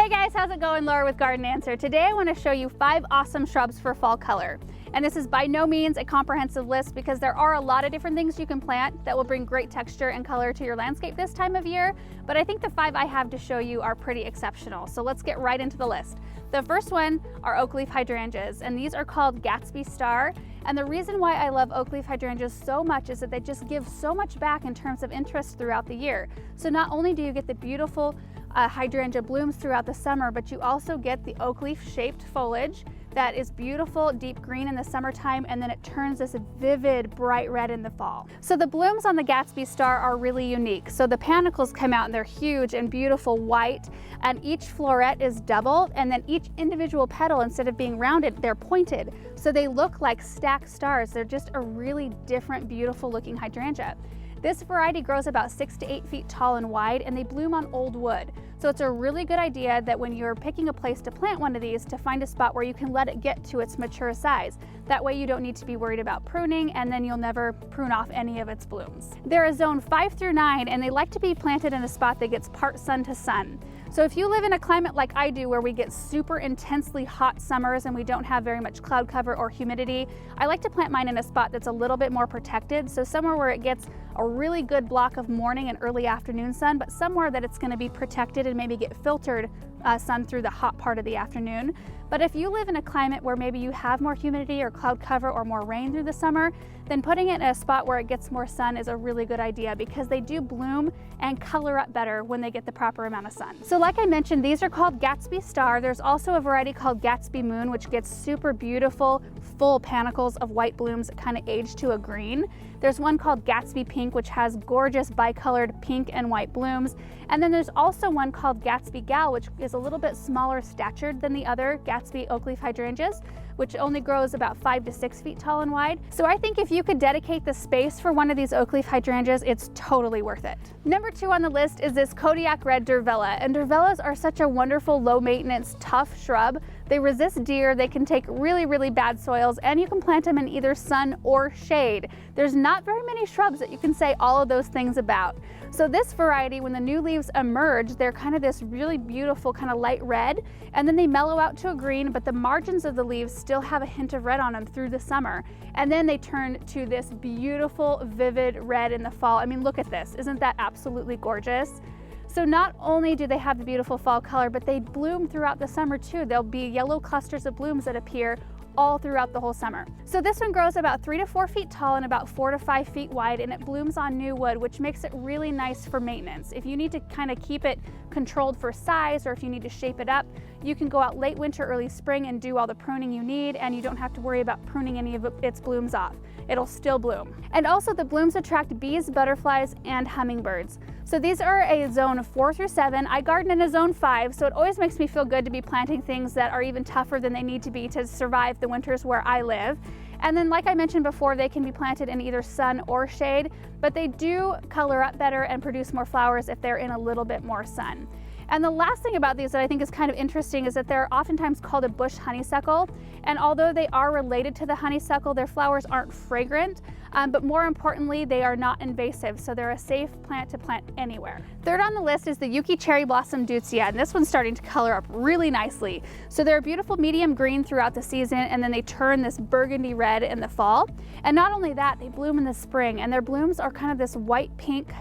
Hey guys, how's it going? Laura with Garden Answer. Today I want to show you 5 awesome shrubs for fall color. And this is by no means a comprehensive list because there are a lot of different things you can plant that will bring great texture and color to your landscape this time of year. But I think the 5 I have to show you are pretty exceptional. So let's get right into the list. The first one are oak leaf hydrangeas, and these are called Gatsby Star. And the reason why I love oak leaf hydrangeas so much is that they just give so much back in terms of interest throughout the year. So not only do you get the beautiful hydrangea blooms throughout the summer, but you also get the oak leaf shaped foliage that is beautiful deep green in the summertime, and then it turns this vivid bright red in the fall. So the blooms on the Gatsby Star are really unique. So the panicles come out and they're huge and beautiful white, and each floret is double, and then each individual petal, instead of being rounded, they're pointed. So they look like stacked stars. They're just a really different, beautiful looking hydrangea. This variety grows about 6 to 8 feet tall and wide, and they bloom on old wood. So it's a really good idea that when you're picking a place to plant one of these, to find a spot where you can let it get to its mature size. That way you don't need to be worried about pruning, and then you'll never prune off any of its blooms. They're a zone 5 through 9, and they like to be planted in a spot that gets part sun to sun. So if you live in a climate like I do, where we get super intensely hot summers and we don't have very much cloud cover or humidity, I like to plant mine in a spot that's a little bit more protected. So somewhere where it gets a really good block of morning and early afternoon sun, but somewhere that it's going to be protected and maybe get filtered sun through the hot part of the afternoon. But if you live in a climate where maybe you have more humidity or cloud cover or more rain through the summer, then putting it in a spot where it gets more sun is a really good idea, because they do bloom and color up better when they get the proper amount of sun. So like I mentioned, these are called Gatsby Star. There's also a variety called Gatsby Moon, which gets super beautiful, full panicles of white blooms that kind of age to a green. There's one called Gatsby Pink, which has gorgeous bicolored pink and white blooms. And then there's also one called Gatsby Gal, which is a little bit smaller statured than the other Gatsby oak leaf hydrangeas, which only grows about 5 to 6 feet tall and wide. So I think if you could dedicate the space for one of these oak leaf hydrangeas, it's totally worth it. Number 2 on the list is this Kodiak Red Durvella. And Durvellas are such a wonderful, low maintenance, tough shrub. They resist deer, they can take really, really bad soils, and you can plant them in either sun or shade. There's not very many shrubs that you can say all of those things about. So this variety, when the new leaves emerge, they're kind of this really beautiful kind of light red, and then they mellow out to a green, but the margins of the leaves still have a hint of red on them through the summer. And then they turn to this beautiful, vivid red in the fall. I mean, look at this. Isn't that absolutely gorgeous? So not only do they have the beautiful fall color, but they bloom throughout the summer too. There'll be yellow clusters of blooms that appear all throughout the whole summer. So this one grows about 3 to 4 feet tall and about 4 to 5 feet wide, and it blooms on new wood, which makes it really nice for maintenance. If you need to kind of keep it controlled for size, or if you need to shape it up, you can go out late winter, early spring and do all the pruning you need, and you don't have to worry about pruning any of its blooms off. It'll still bloom. And also the blooms attract bees, butterflies, and hummingbirds. So these are a zone 4 through 7. I garden in a zone 5, so it always makes me feel good to be planting things that are even tougher than they need to be to survive the winters where I live. And then, like I mentioned before, they can be planted in either sun or shade, but they do color up better and produce more flowers if they're in a little bit more sun. And the last thing about these that I think is kind of interesting is that they're oftentimes called a bush honeysuckle. And although they are related to the honeysuckle, their flowers aren't fragrant, but more importantly, they are not invasive. So they're a safe plant to plant anywhere. Third on the list is the Yuki Cherry Blossom Dulce, and this one's starting to color up really nicely. So they're a beautiful medium green throughout the season, and then they turn this burgundy red in the fall. And not only that, they bloom in the spring, and their blooms are kind of this white pink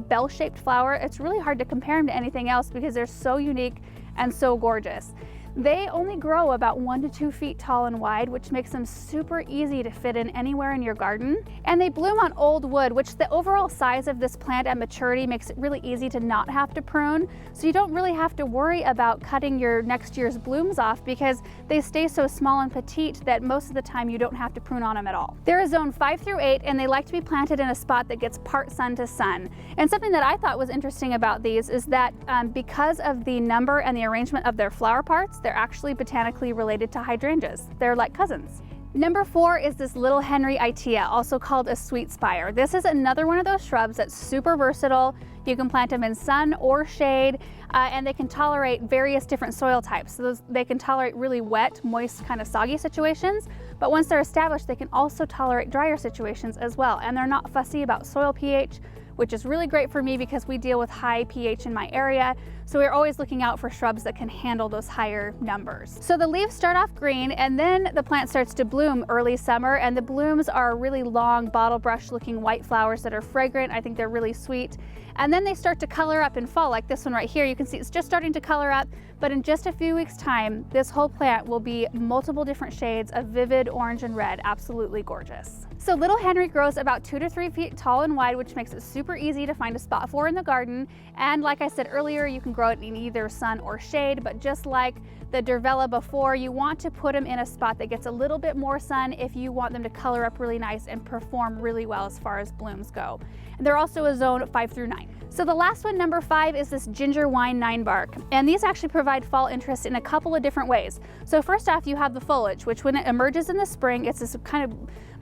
bell-shaped flower. It's really hard to compare them to anything else because they're so unique and so gorgeous. They only grow about 1 to 2 feet tall and wide, which makes them super easy to fit in anywhere in your garden. And they bloom on old wood, which the overall size of this plant at maturity makes it really easy to not have to prune. So you don't really have to worry about cutting your next year's blooms off, because they stay so small and petite that most of the time you don't have to prune on them at all. They're a zone 5 through 8, and they like to be planted in a spot that gets part sun to sun. And something that I thought was interesting about these is that because of the number and the arrangement of their flower parts, they're actually botanically related to hydrangeas. They're like cousins. Number 4 is this little Henry Itea, also called a sweet spire. This is another one of those shrubs that's super versatile. You can plant them in sun or shade, and they can tolerate various different soil types. So they can tolerate really wet, moist, kind of soggy situations, but once they're established, they can also tolerate drier situations as well. And they're not fussy about soil pH, which is really great for me because we deal with high pH in my area. So we're always looking out for shrubs that can handle those higher numbers. So the leaves start off green, and then the plant starts to bloom early summer, and the blooms are really long bottle brush looking white flowers that are fragrant. I think they're really sweet. And then they start to color up in fall, like this one right here. You can see it's just starting to color up, but in just a few weeks' time, this whole plant will be multiple different shades of vivid orange and red. Absolutely gorgeous. So Little Henry grows about 2 to 3 feet tall and wide, which makes it super easy to find a spot for in the garden. And like I said earlier, you can grow it in either sun or shade, but just like the Durvella before, you want to put them in a spot that gets a little bit more sun if you want them to color up really nice and perform really well as far as blooms go. And they're also a zone 5 through 9. So the last one, number 5, is this ginger wine Ninebark. And these actually provide fall interest in a couple of different ways. So first off, you have the foliage, which when it emerges in the spring, it's this kind of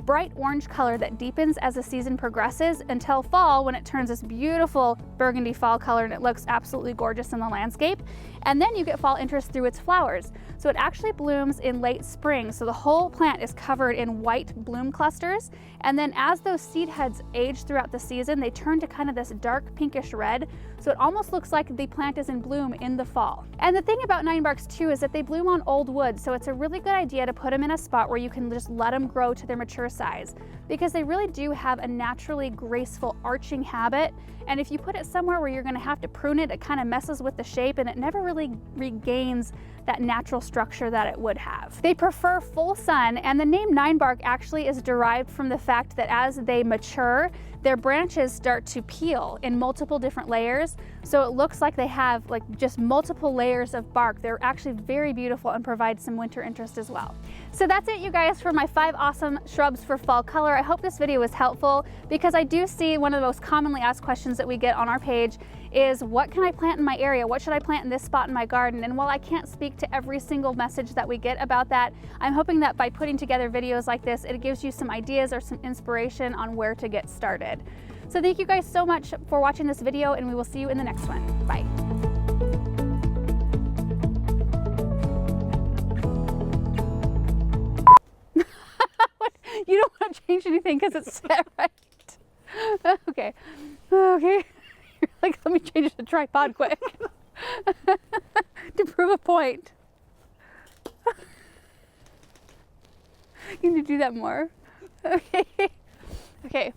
bright orange color that deepens as the season progresses until fall, when it turns this beautiful burgundy fall color and it looks absolutely gorgeous in the landscape. And then you get fall interest through its flowers. So it actually blooms in late spring. So the whole plant is covered in white bloom clusters. And then as those seed heads age throughout the season, they turn to kind of this dark pinkish red. So it almost looks like the plant is in bloom in the fall. And the thing about Ninebarks too is that they bloom on old wood. So it's a really good idea to put them in a spot where you can just let them grow to their mature size, because they really do have a naturally graceful arching habit. And if you put it somewhere where you're going to have to prune it, it kind of messes with the shape and it never really regains that natural structure that it would have. They prefer full sun, and the name Ninebark actually is derived from the fact that as they mature, their branches start to peel in multiple different layers. So it looks like they have like just multiple layers of bark. They're actually very beautiful and provide some winter interest as well. So that's it, you guys, for my 5 awesome shrubs for fall color. I hope this video was helpful, because I do see one of the most commonly asked questions that we get on our page is, what can I plant in my area? What should I plant in this spot in my garden? And while I can't speak to every single message that we get about that, I'm hoping that by putting together videos like this, it gives you some ideas or some inspiration on where to get started. So thank you guys so much for watching this video, and we will see you in the next one. Bye. You don't want to change anything because it's set right. Okay. Okay. Like, let me change the tripod quick to prove a point. You need to do that more. Okay. Okay.